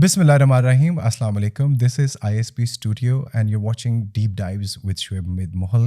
Bismillahirrahmanirrahim. Assalamu alaikum. This is ISP Studio and you're watching Deep Dives with Shoaib Umid Mohal.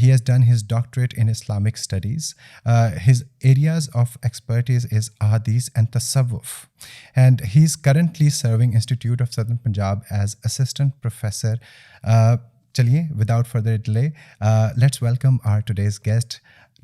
He has done his doctorate in Islamic studies. His areas of expertise is Ahadith and Tasawwuf. And he's currently serving Institute of Southern Punjab as assistant professor. Chaliye, without further delay, let's welcome our today's guest,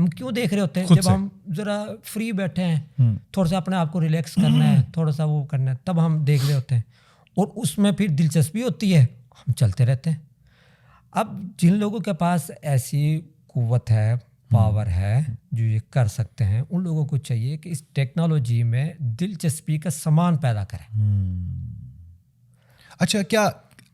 ہم کیوں دیکھ رہے ہوتے ہیں؟ جب ہم ذرا free بیٹھے ہیں، تھوڑا سا اپنے آپ کو ریلیکس کرنا ہے، تھوڑا سا وہ کرنا ہے، تب ہم دیکھ رہے ہوتے ہیں، اور اس میں پھر دلچسپی ہوتی ہے، ہم چلتے رہتے ہیں۔ اب جن لوگوں کے پاس ایسی قوت ہے، پاور ہے، جو یہ کر سکتے ہیں، ان لوگوں کو چاہیے کہ اس ٹیکنالوجی میں دلچسپی کا سامان پیدا کریں۔ اچھا، کیا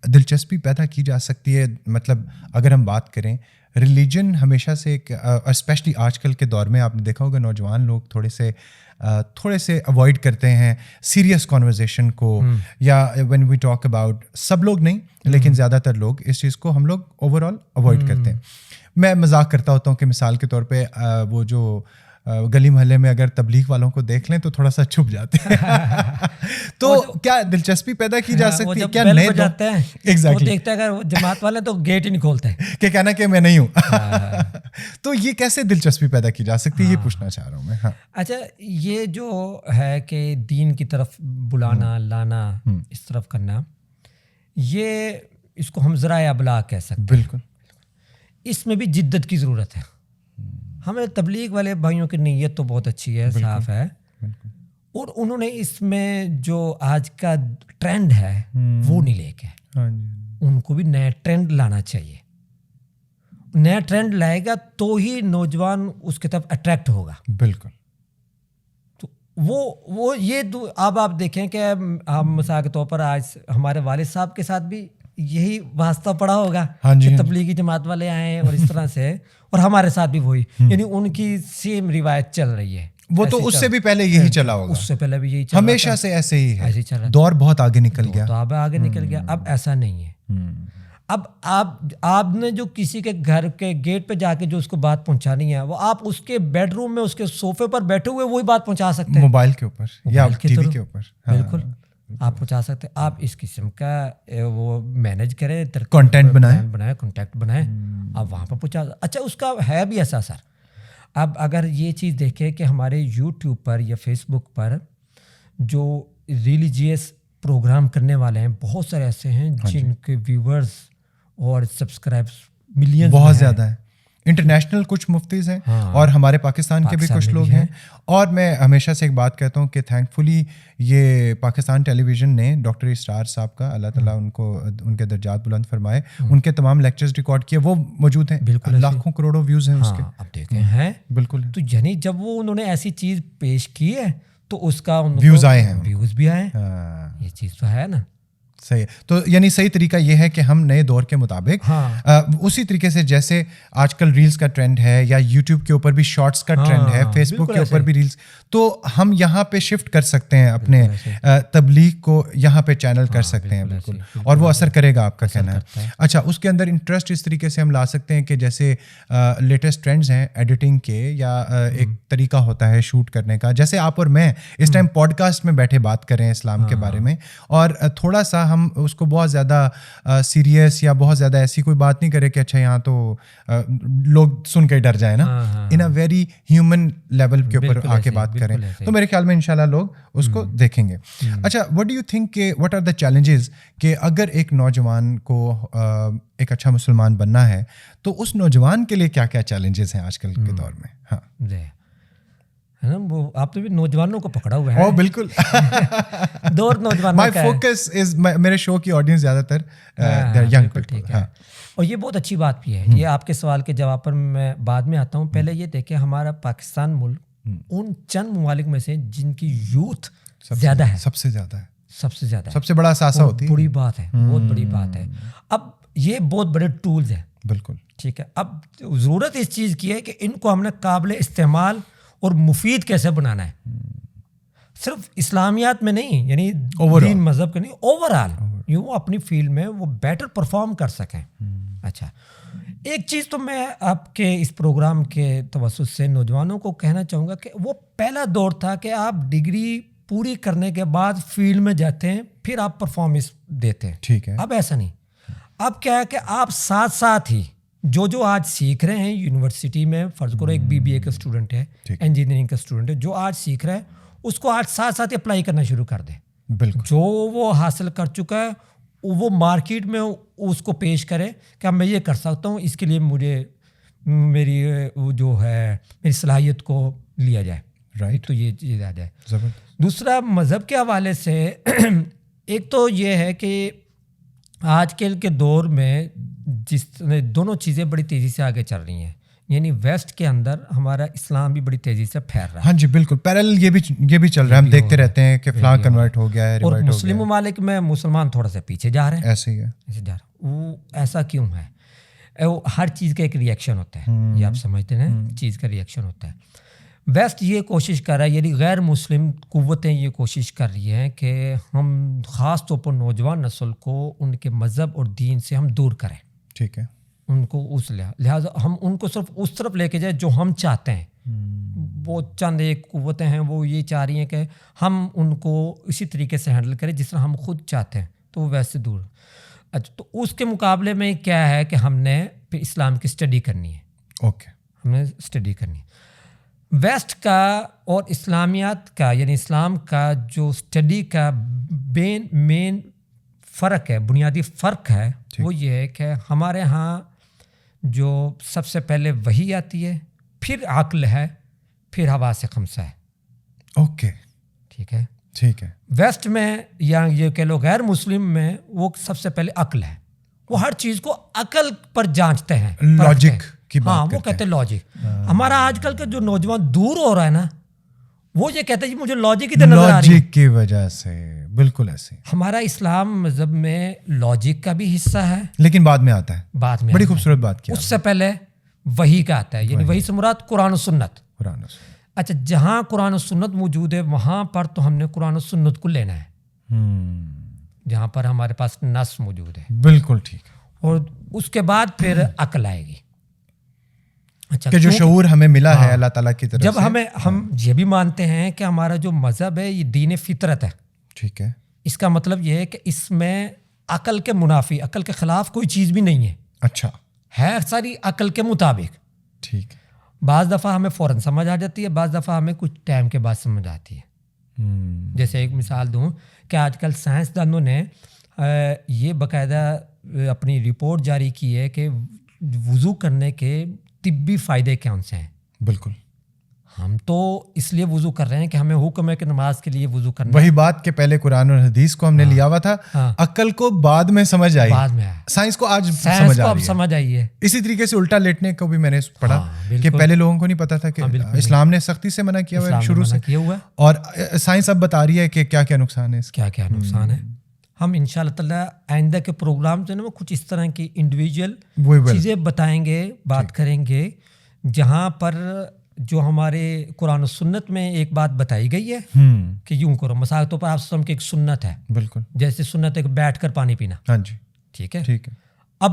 دلچسپی پیدا کی جا سکتی ہے؟ مطلب اگر ہم بات کریں، ریلیجن ہمیشہ سے ایک، اسپیشلی آج کل کے دور میں آپ نے دیکھا ہوگا نوجوان لوگ تھوڑے سے اوائڈ کرتے ہیں سیریس کانورزیشن کو، یا وین وی ٹاک اباؤٹ، سب لوگ نہیں لیکن زیادہ تر لوگ اس چیز کو ہم لوگ اوور آل اوائڈ کرتے ہیں۔ میں مذاق کرتا ہوتا ہوں کہ مثال کے طور پہ وہ جو گلی محلے میں اگر تبلیغ والوں کو دیکھ لیں تو تھوڑا سا چھپ جاتے ہیں، تو کیا دلچسپی پیدا کی جا سکتی ہے؟ کیا نئے جاتے ہیں ایگزیکٹلی دیکھتے ہیں اگر جماعت والے تو گیٹ ہی نہیں کھولتے کہ کہنا کہ میں نہیں ہوں، تو یہ کیسے دلچسپی پیدا کی جا سکتی ہے، یہ پوچھنا چاہ رہا ہوں میں۔ اچھا، یہ جو ہے کہ دین کی طرف بلانا، لانا، اس طرف کرنا، یہ اس کو ہم ذرائع ابلاغ کہہ سکتے ہیں۔ بالکل، اس میں بھی جدت کی ضرورت ہے۔ ہمیں تبلیغ والے بھائیوں کی نیت تو بہت اچھی ہے، صاف ہے، اور انہوں نے اس میں جو آج کا ٹرینڈ ہے وہ نہیں لے کے، ان کو بھی نیا ٹرینڈ لانا چاہیے۔ نیا ٹرینڈ لائے گا تو ہی نوجوان اس کی طرف اٹریکٹ ہوگا۔ بالکل، تو وہ یہ اب آپ دیکھیں کہ ہم مثال کے طور پر آج ہمارے والد صاحب کے ساتھ بھی یہی واسطہ پڑا ہوگا کہ تبلیغی جماعت والے آئے اور اس طرح سے، اور ہمارے ساتھ بھی وہی، یعنی ان کی سیم روایت چل رہی ہے۔ وہ تو اس سے بھی پہلے یہی چلا ہوگا، اس سے پہلے بھی یہی چلا، ہمیشہ سے ایسے ہی ہے، دور بہت آگے نکل گیا، تو اب آگے نکل گیا، اب ایسا نہیں ہے۔ اب آپ نے جو کسی کے گھر کے گیٹ پہ جا کے جو اس کو بات پہنچانی ہے، وہ آپ اس کے بیڈ روم میں اس کے صوفے پر بیٹھے ہوئے وہی بات پہنچا سکتے ہیں، موبائل کے اوپر یا ٹی وی کے اوپر، بالکل آپ پہنچا سکتے ہیں۔ آپ اس قسم کا وہ مینیج کریں، کنٹینٹ بنائیں، کنٹیکٹ بنائیں، آپ وہاں پہ پہنچا۔ اچھا، اس کا ہے بھی ایسا سر، اب اگر یہ چیز دیکھیں کہ ہمارے یوٹیوب پر یا فیس بک پر جو ریلیجیس پروگرام کرنے والے ہیں، بہت سارے ایسے ہیں جن کے ویورز اور سبسکرائبس ملین بہت زیادہ ہیں، انٹرنیشنل کچھ مفتیز ہیں اور ہمارے پاکستان کے بھی کچھ لوگ ہیں۔ اور میں ہمیشہ سے ایک بات کہتا ہوں کہ تھینک فلی یہ پاکستان ٹیلی ویژن نے ڈاکٹر اسرار صاحب کا، اللہ تعالیٰ ان کو ان کے درجات بلند فرمائے، ان کے تمام لیکچرز ریکارڈ کیے، وہ موجود ہیں، لاکھوں کروڑوں ویوز ہیں اس کے۔ اب دیکھیں ہیں، بالکل، تو یعنی جب وہ انہوں نے ایسی چیز پیش کی ہے تو اس کا ویوز آئے ہیں، ویوز بھی آئے ہیں، یہ چیز تو ہے نا۔ صحیح ہے، تو یعنی صحیح طریقہ یہ ہے کہ ہم نئے دور کے مطابق اسی طریقے سے جیسے آج کل ریلز کا ٹرینڈ ہے، یا یوٹیوب کے اوپر بھی شارٹس کا ٹرینڈ ہے، فیس بک کے اوپر بھی ریلز، تو ہم یہاں پہ شفٹ کر سکتے ہیں اپنے تبلیغ کو، یہاں پہ چینل کر سکتے ہیں، بالکل، اور وہ اثر کرے گا، آپ کا کہنا ہے۔ اچھا، اس کے اندر انٹرسٹ اس طریقے سے ہم لا سکتے ہیں کہ جیسے لیٹسٹ ٹرینڈز ہیں ایڈیٹنگ کے، یا ایک طریقہ ہوتا ہے شوٹ کرنے کا، جیسے آپ اور میں اس ٹائم پوڈ کاسٹ میں بیٹھے بات کریں اسلام کے بارے میں، اور تھوڑا سا ہم اس کو بہت زیادہ سیریس یا بہت زیادہ ایسی کوئی بات نہیں کرے کہ اچھا یہاں تو لوگ سن کے ڈر جائیں نا، ان اے ویری ہیومن لیول کے اوپر آ کے بات کریں، تو میرے خیال میں انشاءاللہ لوگ اس کو دیکھیں گے۔ اچھا، وٹ ڈو یو تھنک کہ وٹ آر دا چیلنجز، کہ اگر ایک نوجوان کو ایک اچھا مسلمان بننا ہے تو اس نوجوان کے لیے کیا کیا چیلنجز ہیں آج کل کے دور میں؟ ہاں ہے نا، وہ آپ نے بھی نوجوانوں کو پکڑا ہوا ہے۔ او بالکل، دور نوجوانوں مائی فوکس از، میرے شو کی آڈینس زیادہ تر ینگ پیپل ہے، اور یہ بہت اچھی بات بھی ہے۔ یہ آپ کے سوال کے جواب پر میں بعد میں آتا ہوں، پہلے یہ دیکھیں ہمارا پاکستان ملک ان چند ممالک میں سے جن کی یوتھ زیادہ ہے، سب سے زیادہ ہے، سب سے زیادہ، سب سے بڑا اثاثہ ہوتی ہے، بڑی بات ہے، بہت بڑی بات ہے۔ اب یہ بہت بڑے ٹولز ہیں، بالکل ٹھیک ہے، اب ضرورت اس چیز کی ہے کہ ان کو ہم نے قابل استعمال اور مفید کیسے بنانا ہے، صرف اسلامیات میں نہیں، یعنی دین مذہب کے نہیں، اوور آل یوں اپنی فیلڈ میں وہ بیٹر پرفارم کر سکیں۔ اچھا، ایک چیز تو میں آپ کے اس پروگرام کے توسط سے نوجوانوں کو کہنا چاہوں گا کہ وہ پہلا دور تھا کہ آپ ڈگری پوری کرنے کے بعد فیلڈ میں جاتے ہیں، پھر آپ پرفارمنس دیتے ہیں، ٹھیک ہے۔ اب ایسا نہیں، اب کیا ہے کہ آپ ساتھ ساتھ ہی جو آج سیکھ رہے ہیں یونیورسٹی میں، فرض کرو ایک BBA کا اسٹوڈنٹ ہے، انجینئرنگ کا اسٹوڈنٹ ہے، جو آج سیکھ رہا ہے اس کو آج ساتھ ساتھ اپلائی کرنا شروع کر دیں، بالکل، جو وہ حاصل کر چکا ہے وہ مارکیٹ میں اس کو پیش کرے کہ میں یہ کر سکتا ہوں، اس کے لیے مجھے میری وہ جو ہے میری صلاحیت کو لیا جائے. رائٹ. تو یہ چیز آ جائے. زبردست. دوسرا مذہب کے حوالے سے ایک تو یہ ہے کہ آج کل کے دور میں جس دونوں چیزیں بڑی تیزی سے آگے چل رہی ہیں، یعنی ویسٹ کے اندر ہمارا اسلام بھی بڑی تیزی سے پھیل رہا ہے. ہاں جی بالکل پیرل یہ بھی چل رہا ہے. ہم دیکھتے رہتے ہیں کہ فلاں کنورٹ ہو گیا ہے، اور مسلم ممالک میں مسلمان تھوڑا سا پیچھے جا رہے ہیں. ایسے ہی ہے. ایسے جا رہا. وہ ایسا کیوں ہے؟ ہر چیز کا ایک ریئیکشن ہوتا ہے، یہ آپ سمجھتے ہیں، چیز کا ریئیکشن ہوتا ہے. ویسٹ یہ کوشش کر رہا ہے، یعنی غیر مسلم قوتیں یہ کوشش کر رہی ہیں کہ ہم خاص طور پر نوجوان نسل کو ان کے مذہب اور دین سے ہم دور کریں. ٹھیک ہے. ان کو اس لہٰذا ہم ان کو صرف اس طرف لے کے جائیں جو ہم چاہتے ہیں. وہ چند ایک قوتیں ہیں وہ یہ چاہ رہی ہیں کہ ہم ان کو اسی طریقے سے ہینڈل کریں جس طرح ہم خود چاہتے ہیں، تو وہ ویسے دور. اچھا، تو اس کے مقابلے میں کیا ہے کہ ہم نے پھر اسلام کی اسٹڈی کرنی ہے. اوکے. ہم نے اسٹڈی کرنی ہے. ویسٹ کا اور اسلامیات کا یعنی اسلام کا جو اسٹڈی کا مین فرق ہے، بنیادی فرق ہے، وہ یہ ہے کہ ہمارے ہاں جو سب سے پہلے وحی آتی ہے، پھر عقل ہے، پھر حواس خمسہ ہے. اوکے. ٹھیک ہے. ٹھیک ہے. ویسٹ میں یا یہ کہہ لو غیر مسلم میں وہ سب سے پہلے عقل ہے. وہ ہر چیز کو عقل پر جانچتے ہیں، لاجک کی بات. ہاں، وہ کہتے ہیں لاجک. ہمارا آج کل کا جو نوجوان دور ہو رہا ہے نا، وہ یہ کہتا ہے جی مجھے لاجک ہی نظر آ رہی ہے. لاجک کی وجہ سے بالکل ایسے. ہمارا اسلام مذہب میں لاجک کا بھی حصہ ہے، لیکن بعد میں آتا ہے. بعد میں بڑی خوبصورت بات کی. اس سے پہلے وحی کا آتا ہے، یعنی وحی سے مراد قرآن و سنت. قرآن و سنت. اچھا، جہاں قرآن و سنت موجود ہے وہاں پر تو ہم نے قرآن و سنت کو لینا ہے، جہاں پر ہمارے پاس نص موجود ہے. بالکل ٹھیک. اور اس کے بعد پھر عقل آئے گی. اچھا، کہ جو شعور ہمیں ملا ہے اللہ تعالیٰ کی طرف سے. جب ہم یہ بھی مانتے ہیں کہ ہمارا جو مذہب ہے یہ دین فطرت ہے. ٹھیک ہے. اس کا مطلب یہ ہے کہ اس میں عقل کے منافی، عقل کے خلاف کوئی چیز بھی نہیں ہے. اچھا. ہے ساری عقل کے مطابق. ٹھیک. بعض دفعہ ہمیں فوراً سمجھ آ جاتی ہے، بعض دفعہ ہمیں کچھ ٹائم کے بعد سمجھ آتی ہے. جیسے ایک مثال دوں کہ آج کل سائنسدانوں نے یہ باقاعدہ اپنی رپورٹ جاری کی ہے کہ وضو کرنے کے طبی فائدے کون سے ہیں. بالکل. ہم تو اس لیے وضو کر رہے ہیں کہ ہمیں حکم ہے کہ نماز کے لیے وضو کرنا. وہی بات کہ پہلے قرآن اور حدیث کو ہم نے لیا ہوا تھا، عقل کو بعد میں سمجھ آئی، بعد میں آیا. سائنس کو آج سمجھ آئی ہے. اسی طریقے سے الٹا لیٹنے کو بھی میں نے پڑھا کہ پہلے لوگوں کو نہیں پتا تھا کہ اسلام نے سختی سے منع کیا ہوا ہے شروع سے، اور سائنس اب بتا رہی ہے کہ کیا کیا نقصان ہے، کیا کیا نقصان ہے. ہم ان شاء اللہ تعالیٰ آئندہ کے پروگرام جو ہے نا وہ کچھ اس طرح کی انڈیویجول چیزیں بتائیں گے، بات کریں گے، جہاں پر جو ہمارے قرآن و سنت میں ایک بات بتائی گئی ہے کہ یوں کرو. مثال طور پر آپ سمجھ کے ایک سنت ہے، بالکل جیسے سنت ہے کہ بیٹھ کر پانی پینا. ہاں جی ٹھیک ہے. ٹھیک ہے. اب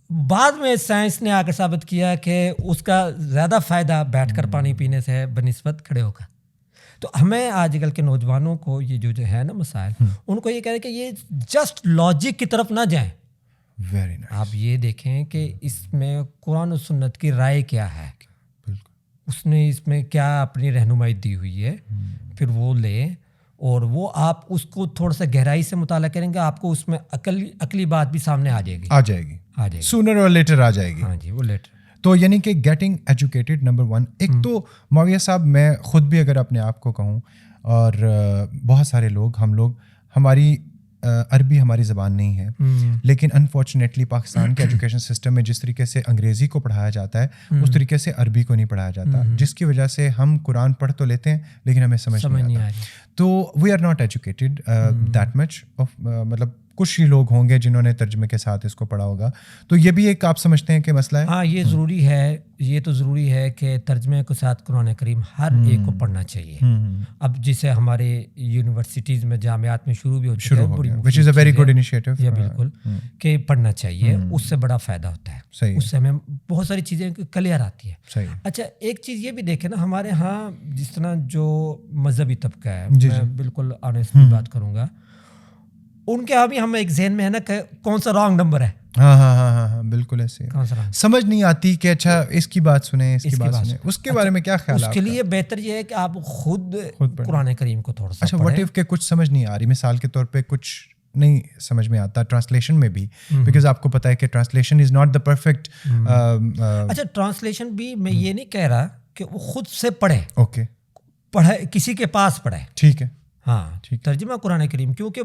بعد میں سائنس نے آ کر ثابت کیا کہ اس کا زیادہ فائدہ بیٹھ کر پانی پینے سے ہے بنسبت کھڑے ہو کر. تو ہمیں آج کل کے نوجوانوں کو یہ جو ہے نا مسائل، ان کو یہ کہہ رہے کہ یہ جسٹ لاجک کی طرف نہ جائیں. Very nice. آپ یہ دیکھیں کہ اس میں قرآن و سنت کی رائے کیا ہے، اس نے اس میں کیا اپنی رہنمائی دی ہوئی ہے، پھر وہ لیں اور وہ آپ اس کو تھوڑا سا گہرائی سے مطالعہ کریں گے، آپ کو اس میں عقلی بات بھی سامنے آ جائے گی سونر اور لیٹر آ جائے گی. ہاں جی، وہ لیٹر. تو یعنی کہ گیٹنگ ایجوکیٹڈ نمبر 1. ایک تو معاویہ صاحب، میں خود بھی اگر اپنے آپ کو کہوں، اور بہت سارے لوگ، ہم لوگ، ہماری عربی ہماری زبان نہیں ہے، لیکن انفارچونیٹلی پاکستان کے ایجوکیشن سسٹم میں جس طریقے سے انگریزی کو پڑھایا جاتا ہے اس طریقے سے عربی کو نہیں پڑھایا جاتا، جس کی وجہ سے ہم قرآن پڑھ تو لیتے ہیں لیکن ہمیں سمجھ نہیں آتا. تو we are not educated that much. مطلب کچھ ہی لوگ ہوں گے جنہوں نے ترجمے کے ساتھ اس کو پڑھا ہوگا. تو یہ بھی ایک آپ سمجھتے ہیں کہ مسئلہ ہے؟ ہاں، یہ ضروری ہے. یہ تو ضروری ہے کہ ترجمے کے ساتھ قرآن کریم ہر ایک کو پڑھنا چاہیے. اب جسے ہمارے یونیورسٹیز میں، جامیات میں شروع بھی ہو چکا ہے، which is a very good initiative. بالکل کہ پڑھنا چاہیے، اس سے بڑا فائدہ ہوتا ہے، اس سے ہمیں بہت ساری چیزیں کلیئر آتی ہے. اچھا، ایک چیز یہ بھی دیکھیں نا، ہمارے ہاں جس طرح جو مذہبی طبقہ ہے، میں بالکل آنیسٹلی بات کروں گا، ان کے ابھی ہم ایک ذہن میں ہے نا کہ کون سا رانگ نمبر ہے. ہاں بالکل ایسے سمجھ نہیں آتی کہ اچھا اس کی بات سنیں، اس کی بات سنیں. اس کے بارے میں کیا خیال ہے؟ اس کے لیے بہتر یہ ہے کہ آپ خود قرآن کریم کو تھوڑا سا اچھا، واٹ اف کہ کچھ سمجھ نہیں آ رہی، مثال کے طور پہ کچھ نہیں سمجھ میں آتا ٹرانسلیشن میں بھی, بیکاز آپ کو پتہ ہے کہ translation is not the perfect. اچھا ٹرانسلیشن بھی میں یہ نہیں کہہ رہا کہ وہ خود سے پڑھے, اوکے پڑھے کسی کے پاس پڑھے, ٹھیک ہے, ہاں ترجمہ قرآن کریم, کیونکہ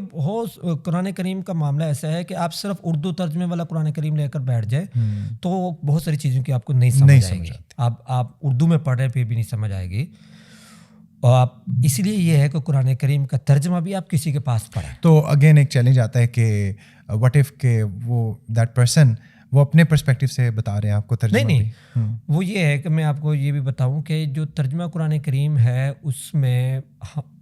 قرآن کریم کا معاملہ ایسا ہے کہ آپ صرف اردو ترجمے والا قرآن کریم لے کر بیٹھ جائے تو بہت ساری چیزوں کی آپ کو نہیں سمجھ آئے گی. آپ اردو میں پڑھ رہے پھر بھی نہیں سمجھ آئے گی, اور آپ اس لیے یہ ہے کہ قرآن کریم کا ترجمہ بھی آپ کسی کے پاس پڑھیں. تو اگین ایک چیلنج آتا ہے کہ واٹ ایف کہ وہ دیٹ پرسن وہ اپنے پرسپیکٹیو سے بتا رہے ہیں آپ کو ترجمہ. نہیں, وہ یہ ہے کہ میں آپ کو یہ بھی بتاؤں کہ جو ترجمہ قرآن کریم ہے اس میں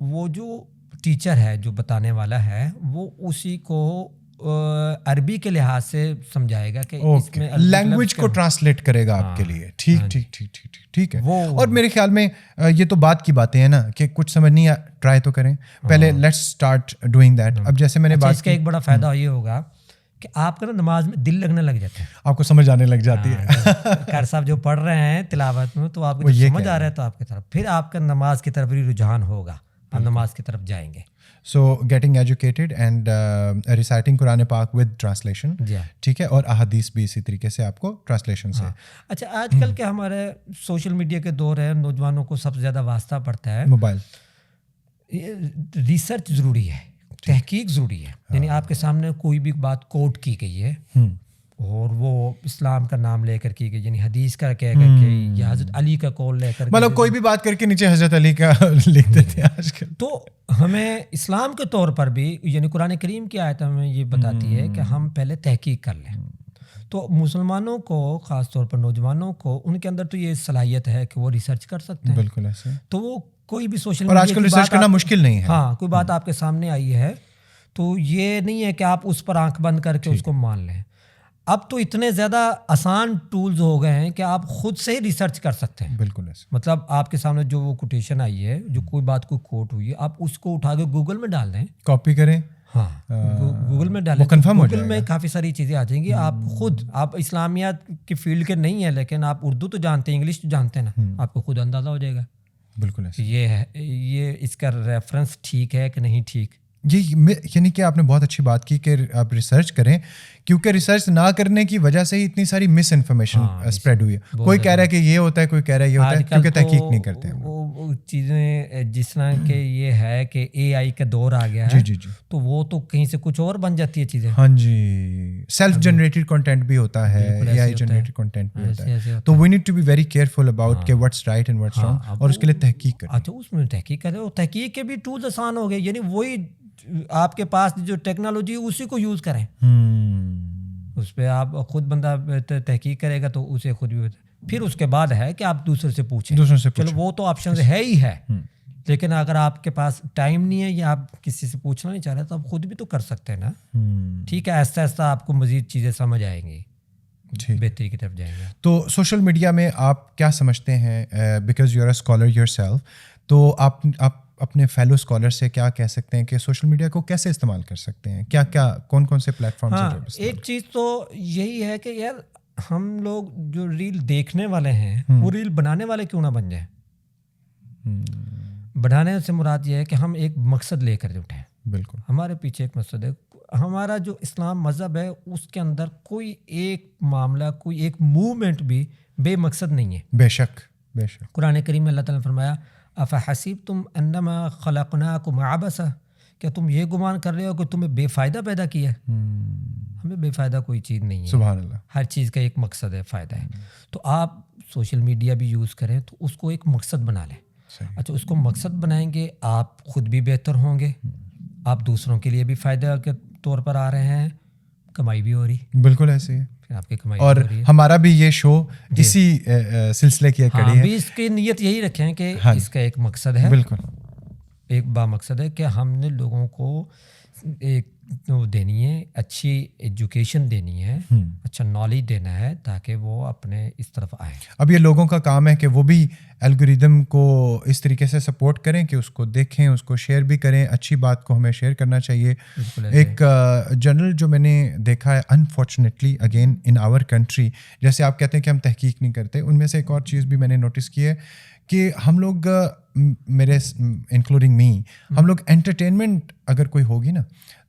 وہ جو ٹیچر ہے جو بتانے والا ہے وہ اسی کو عربی کے لحاظ سے سمجھائے گا کہ اس میں لینگویج کو ٹرانسلیٹ کرے گا آپ کے لیے. ٹھیک ہے. اور میرے خیال میں یہ تو بات کی باتیں ہیں نا کہ کچھ سمجھ نہیں ٹرائی تو کریں پہلے, لیٹس اسٹارٹ ڈوئنگ دیٹ. اب جیسے میں نے بات, اس کا ایک بڑا فائدہ یہ ہوگا کہ آپ کا نا نماز میں دل لگنے لگ جاتا ہے, آپ کو سمجھ آنے لگ جاتی ہے. قاری صاحب جو پڑھ رہے ہیں تلاوت میں تو آپ کو سمجھ آ رہا ہے تو آپ کی طرف پھر آپ کا نماز کی طرف رجحان ہوگا, آپ نماز کی طرف جائیں گے. So getting educated and reciting Quran پاک ود ٹرانسلیشن, ٹھیک ہے, اور احادیث بھی اسی طریقے سے آپ کو ٹرانسلیشن سے. اچھا آج کل کے ہمارے سوشل میڈیا کے دور ہے, نوجوانوں کو سب سے زیادہ واسطہ پڑتا ہے موبائل. ریسرچ ضروری ہے, تحقیق ضروری ہے. یعنی آپ کے سامنے کوئی بھی بات کوٹ کی گئی ہے اور وہ اسلام کا نام لے کر کی گئی, یعنی حدیث کا کہہ کر کے یا حضرت علی کا قول لے کر, مطلب کوئی بھی بات کر کے نیچے حضرت علی کا لکھ دیتے ہیں آج کل. تو ہمیں اسلام کے طور پر بھی یعنی قرآن کریم کی آیت ہمیں یہ بتاتی ہے کہ ہم پہلے تحقیق کر لیں. تو مسلمانوں کو خاص طور پر نوجوانوں کو ان کے اندر تو یہ صلاحیت ہے کہ وہ ریسرچ کر سکتے ہیں. بالکل ایسے. تو وہ کوئی بھی سوشل اور آج کل ریسرچ کرنا مشکل نہیں ہے. ہاں, کوئی بات آپ کے سامنے آئی ہے تو یہ نہیں ہے کہ آپ اس پر آنکھ بند کر کے اس کو مان لیں. اب تو اتنے زیادہ آسان ٹولز ہو گئے ہیں کہ آپ خود سے ہی ریسرچ کر سکتے ہیں. بالکل ایسے. مطلب آپ کے سامنے جو وہ کوٹیشن آئی ہے, جو کوئی بات کوئی کوٹ ہوئی ہے, آپ اس کو اٹھا کے گوگل میں ڈال دیں, کاپی کریں, ہاں گوگل میں ڈالیں, گوگل میں کافی ساری چیزیں آ جائیں گی. آپ خود, آپ اسلامیات کی فیلڈ کے نہیں ہیں لیکن آپ اردو تو جانتے ہیں, انگلش تو جانتے ہیں نا, آپ کو خود اندازہ ہو جائے گا. بالکل ایسے. یہ ہے, یہ اس کا ریفرنس ٹھیک ہے کہ نہیں ٹھیک. یعنی کہ آپ نے بہت اچھی بات کی کہ آپ ریسرچ کریں, کیونکہ ریسرچ نہ کرنے کی وجہ سے ہی اتنی ساری مس انفارمیشن اسپریڈ ہوئی ہے. کوئی کہہ رہا ہے کہ یہ ہوتا ہے, کوئی کہہ رہا ہے یہ ہوتا ہے, کیونکہ تحقیق نہیں کرتے ہیں. وہ چیزیں جس طرح کہ یہ ہے کہ اے آئی کا دور آ گیا ہے, تو وہ تو کہیں سے کچھ اور بن جاتی ہے چیزیں. ہاں جی, سیلف جنریٹڈ کنٹینٹ بھی ہوتا ہے, اے آئی جنریٹڈ کنٹینٹ بھی ہوتا ہے. تو we need to be very careful about کہ what's right and what's wrong, اور اس کے لیے تحقیق کریں. اچھا اس میں تحقیق کریں, اور تحقیق کے بھی ٹولز آسان ہو گئے, یعنی وہی آپ کے پاس جو ٹیکنالوجی اسی کو یوز کریں. اس پہ آپ خود بندہ تحقیق کرے گا تو اسے خود بھی, پھر اس کے بعد ہے کہ آپ دوسرے سے پوچھیں. چلو وہ تو آپشن ہے ہی ہے, لیکن اگر آپ کے پاس ٹائم نہیں ہے یا آپ کسی سے پوچھنا نہیں چاہ رہے تو آپ خود بھی تو کر سکتے ہیں نا. ٹھیک ہے, ایسا ایسا آپ کو مزید چیزیں سمجھ آئیں گی, بہتری کی طرف جائیں گے. تو سوشل میڈیا میں آپ کیا سمجھتے ہیں, because you are a scholar yourself, تو آپ اپنے فیلو اسکالر سے کیا کہہ سکتے ہیں کہ سوشل میڈیا کو کیسے استعمال کر سکتے ہیں, کیا کیا کون کون سے پلیٹ فارمز ہیں؟ ایک چیز تو یہی ہے کہ یار ہم لوگ جو ریل دیکھنے والے ہیں وہ ریل بنانے والے کیوں نہ بن جائیں. بنانے سے مراد یہ ہے کہ ہم ایک مقصد لے کر اٹھیں. بالکل, ہمارے پیچھے ایک مقصد ہے. ہمارا جو اسلام مذہب ہے اس کے اندر کوئی ایک معاملہ, کوئی ایک موومنٹ بھی بے مقصد نہیں ہے. بے شک, بے شک. قرآن کریم میں اللہ تعالیٰ نے فرمایا افحسبتم انما خلقناکم عبثا, کیا تم یہ گمان کر رہے ہو کہ تمہیں بے فائدہ پیدا کیا ہے؟ ہمیں بے فائدہ کوئی چیز نہیں ہے. سبحان اللہ. ہر چیز کا ایک مقصد ہے, فائدہ ہے. تو آپ سوشل میڈیا بھی یوز کریں تو اس کو ایک مقصد بنا لیں. اچھا, اس کو مقصد بنائیں گے, آپ خود بھی بہتر ہوں گے, آپ دوسروں کے لیے بھی فائدہ کے طور پر آ رہے ہیں, کمائی بھی ہو رہی. بالکل ایسے ہے, آپ کی کمائی اور ہمارا بھی یہ شو اسی سلسلے کی کڑی ہے. اس کی نیت یہی رکھیں کہ اس کا ایک مقصد ہے. بالکل, ایک با مقصد ہے کہ ہم نے لوگوں کو ایک دینی ہے, اچھی ایجوکیشن دینی ہے, اچھا نالج دینا ہے تاکہ وہ اپنے اس طرف آئیں. اب یہ لوگوں کا کام ہے کہ وہ بھی الگوریدم کو اس طریقے سے سپورٹ کریں کہ اس کو دیکھیں, اس کو شیئر بھی کریں. اچھی بات کو ہمیں شیئر کرنا چاہیے. ایک جنرل جو میں نے دیکھا ہے unfortunately again in our country, جیسے آپ کہتے ہیں کہ ہم تحقیق نہیں کرتے, ان میں سے ایک اور چیز بھی میں نے نوٹس کی ہے کہ ہم لوگ میرے انکلوڈنگ می ہم لوگ انٹرٹینمنٹ اگر کوئی ہوگی نا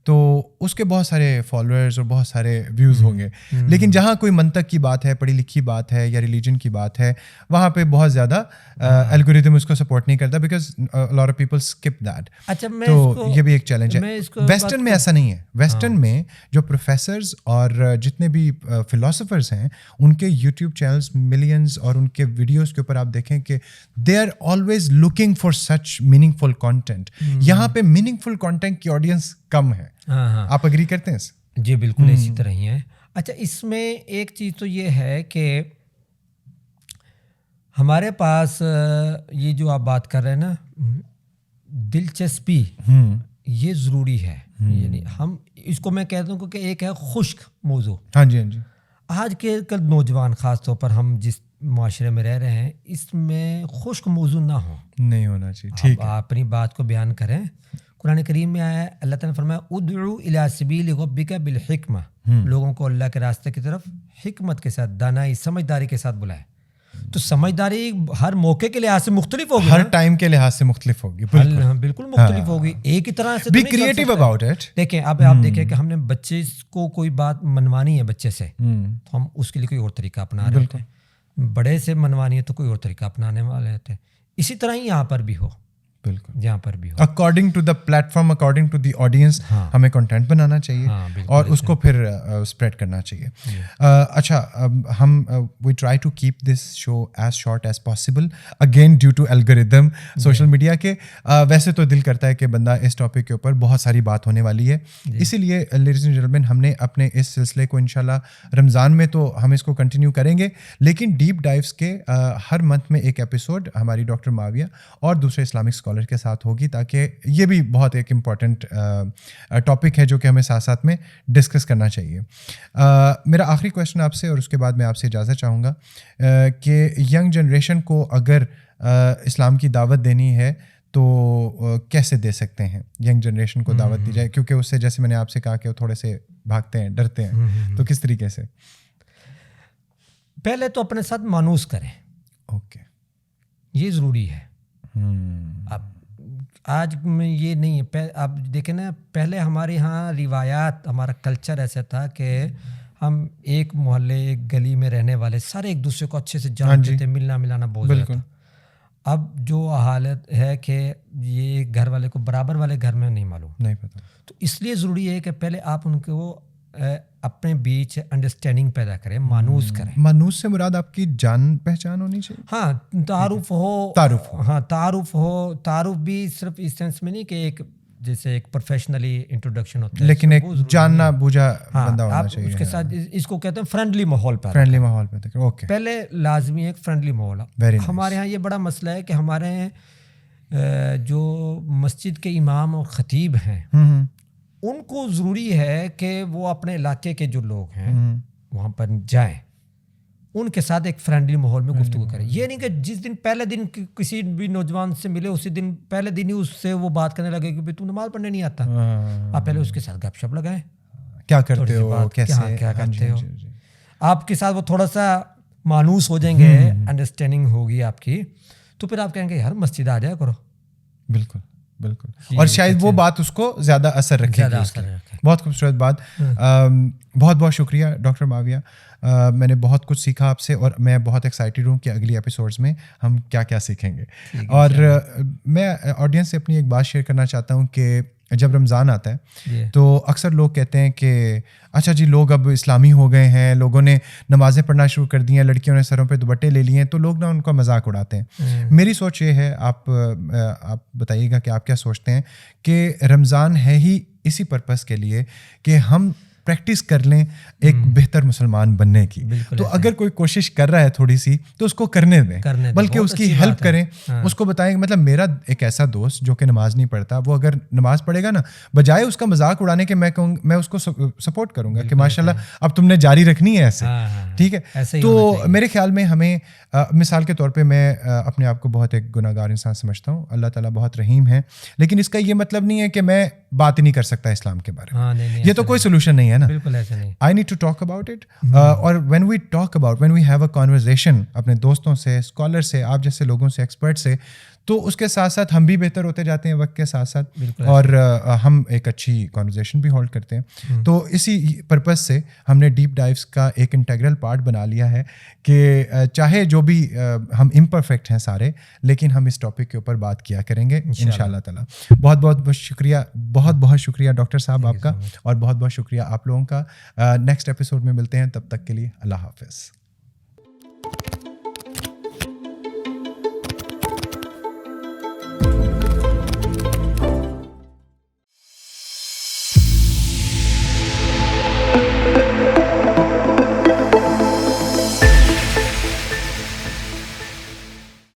تو اس کے بہت سارے فالوورز اور بہت سارے ویوز ہوں گے, لیکن جہاں کوئی منطق کی بات ہے, پڑھی لکھی بات ہے یا ریلیجن کی بات ہے, وہاں پہ بہت زیادہ الگوریتھم اس کو سپورٹ نہیں کرتا because lot of people skip that. تو یہ بھی ایک چیلنج ہے. ویسٹرن میں ایسا نہیں ہے. ویسٹرن میں جو پروفیسرز اور جتنے بھی فلاسفرز ہیں ان کے یوٹیوب چینلس ملینز, اور ان کے ویڈیوز کے اوپر آپ دیکھیں کہ they are always looking for such meaningful content. یہاں پہ میننگ فل کانٹینٹ کی آڈینس کم ہے. آپ اگری کرتے ہیں؟ جی بالکل اسی طرح ہی ہے. اچھا اس میں ایک چیز تو یہ ہے کہ ہمارے پاس یہ جو آپ بات کر رہے ہیں نا دلچسپی, یہ ضروری ہے. یعنی ہم اس کو میں کہتا ہوں کہ ایک ہے خشک موضوع. ہاں جی ہاں جی. آج کے کل نوجوان خاص طور پر ہم جس معاشرے میں رہ رہے ہیں اس میں خشک موضوع نہ ہو, نہیں ہونا چاہیے. ٹھیک ہے, آپ اپنی بات کو بیان کریں. قرآن کریم میں آیا ہے, اللہ تعالیٰ نے فرمایا ادعو الی سبیل ربک بالحکمہ, لوگوں کو اللہ کے راستے کی طرف حکمت کے ساتھ, دانائی, سمجھداری کے ساتھ بلائے. تو سمجھداری ہر موقع کے لحاظ سے مختلف ہوگی, ہر ٹائم کے لحاظ سے مختلف ہوگی. بالکل مختلف ہوگی, ایک ہی طرح سے. Be creative about it. دیکھیں اب آپ دیکھیں کہ ہم نے بچے کو کوئی بات منوانی ہے بچے سے, تو ہم اس کے لیے کوئی اور طریقہ اپنا رہے ہوتے ہیں. بڑے سے منوانی ہے تو کوئی اور طریقہ اپنانے والے ہوتے ہیں. اسی طرح ہی یہاں پر بھی ہو, بالکل جہاں پر بھی ہو, according to the platform, according to the audience ہمیں کنٹینٹ بنانا چاہیے اور اس کو پھر اسپریڈ کرنا چاہیے. اچھا, ہم we try to keep this show as short as possible, again due to algorithm social media کے. ویسے تو دل کرتا ہے کہ بندہ اس ٹاپک کے اوپر بہت ساری بات ہونے والی ہے, اسی لیے لیڈیز اینڈ جینٹلمین ہم نے اپنے اس سلسلے کو انشاءاللہ رمضان میں تو ہم اس کو کنٹینیو کریں گے, لیکن ڈیپ ڈائیوز کے ہر منتھ میں ایک ایپیسوڈ ہماری ڈاکٹر معاویہ اور دوسرے اسلامک اسکالر کے ساتھ ہوگی, تاکہ یہ بھی بہت ایک امپورٹنٹ ٹاپک ہے جو کہ ہمیں ساتھ ساتھ میں ڈسکس کرنا چاہیے. میرا آخری کویشچن آپ سے, اور اس کے بعد میں آپ سے اجازت چاہوں گا کہ ینگ جنریشن کو اگر اسلام کی دعوت دینی ہے تو کیسے دے سکتے ہیں؟ ینگ جنریشن کو دعوت دی جائے, کیونکہ اس سے جیسے میں نے آپ سے کہا کہ وہ تھوڑے سے بھاگتے ہیں, ڈرتے ہیں, تو کس طریقے سے؟ پہلے تو اپنے ساتھ مانوس کریں. اوکے, یہ ضروری ہے. اب آج میں یہ نہیں ہے, آپ دیکھیں نا پہلے ہمارے یہاں روایات, ہمارا کلچر ایسا تھا کہ ہم ایک محلے ایک گلی میں رہنے والے سارے ایک دوسرے کو اچھے سے جانتے تھے, ملنا ملانا بہت زیادہ تھا. اب جو حالت ہے کہ یہ گھر والے کو برابر والے گھر میں نہیں معلوم, نہیں پتہ. تو اس لیے ضروری ہے کہ پہلے آپ ان کو اپنے بیچ انڈرسٹینڈنگ پیدا کریں, مانوس کریں. مانوس سے مراد آپ کی جان پہچان ہونی چاہیے. ہاں, تعارف ہو. ہاں, تعارف ہو. تعارف بھی صرف اس سینس میں نہیں کہ ایک جیسے ایک پروفیشنلی انٹروڈکشن ہوتا ہے, لیکن ایک جاننا بوجھا بندہ ہونا چاہیے. اس کے ساتھ اس کو کہتے ہیں فرینڈلی ماحول پر. فرینڈلی ماحول پہ اوکے, پہلے لازمی ایک فرینڈلی ماحول. ہمارے یہاں یہ بڑا مسئلہ ہے کہ ہمارے جو مسجد کے امام اور خطیب ہیں ان کو ضروری ہے کہ وہ اپنے علاقے کے جو لوگ ہیں وہاں پر جائیں, ان کے ساتھ ایک فرینڈلی ماحول میں گفتگو کریں. یہ نہیں کہ جس دن پہلے دن کسی بھی نوجوان سے ملے اسی دن پہلے دن ہی اس سے وہ بات کرنے لگے کہ تو نماز پڑھنے نہیں آتا. آپ پہلے اس کے ساتھ گپ شپ لگائیں, کیا کرتے ہو, کیا کرتے ہو. آپ کے ساتھ وہ تھوڑا سا مانوس ہو جائیں گے, انڈرسٹینڈنگ ہوگی آپ کی, تو پھر آپ کہیں گے یار مسجد آ جایا کرو. بالکل بالکل, اور شاید وہ بات اس کو زیادہ اثر رکھے گی. بہت خوبصورت بات. بہت بہت شکریہ ڈاکٹر معاویہ, میں نے بہت کچھ سیکھا آپ سے, اور میں بہت ایکسائٹیڈ ہوں کہ اگلی ایپیسوڈز میں ہم کیا کیا سیکھیں گے. اور میں آڈینس سے اپنی ایک بات شیئر کرنا چاہتا ہوں کہ جب رمضان آتا ہے تو اکثر لوگ کہتے ہیں کہ اچھا جی لوگ اب اسلامی ہو گئے ہیں, لوگوں نے نمازیں پڑھنا شروع کر دی ہیں, لڑکیوں نے سروں پہ دوپٹے لے لیے ہیں, تو لوگ ان کا مذاق اڑاتے ہیں. میری سوچ یہ ہے, آپ بتائیے گا کہ آپ کیا سوچتے ہیں, کہ رمضان ہے ہی اسی پرپس کے لیے کہ ہم پریکٹس کر لیں ایک بہتر مسلمان بننے کی. تو اگر کوئی کوشش کر رہا ہے تھوڑی سی تو اس کو کرنے دیں, بلکہ اس کی ہیلپ کریں, اس کو بتائیں. مطلب میرا ایک ایسا دوست جو کہ نماز نہیں پڑھتا, وہ اگر نماز پڑھے گا نا, بجائے اس کا مذاق اڑانے کے میں اس کو سپورٹ کروں گا کہ ماشاءاللہ اب تم نے جاری رکھنی ہے ایسے, ٹھیک ہے. تو میرے خیال میں ہمیں مثال کے طور پہ میں اپنے آپ کو بہت ایک گناہ گار انسان سمجھتا ہوں, اللہ تعالیٰ بہت رحیم ہے, لیکن اس کا یہ مطلب نہیں ہے کہ میں بات ہی نہیں کر سکتا اسلام کے بارے میں. یہ تو کوئی سولوشن نہیں ہے نا. بالکل ایسا نہیں. I need to talk about it. اور when we have a conversation اپنے دوستوں سے, اسکالر سے, آپ جیسے لوگوں سے, ایکسپرٹ سے, تو اس کے ساتھ ساتھ ہم بھی بہتر ہوتے جاتے ہیں وقت کے ساتھ ساتھ, اور ہم ایک اچھی کانورزیشن بھی ہولڈ کرتے ہیں. تو اسی پرپز سے ہم نے ڈیپ ڈائیوز کا ایک انٹیگرل پارٹ بنا لیا ہے کہ چاہے جو بھی ہم امپرفیکٹ ہیں سارے, لیکن ہم اس ٹاپک کے اوپر بات کیا کریں گے انشاءاللہ تعالیٰ. بہت بہت شکریہ, بہت بہت شکریہ ڈاکٹر صاحب آپ کا, اور بہت بہت شکریہ آپ لوگوں کا. نیکسٹ ایپیسوڈ میں ملتے ہیں, تب تک کے لیے اللہ حافظ.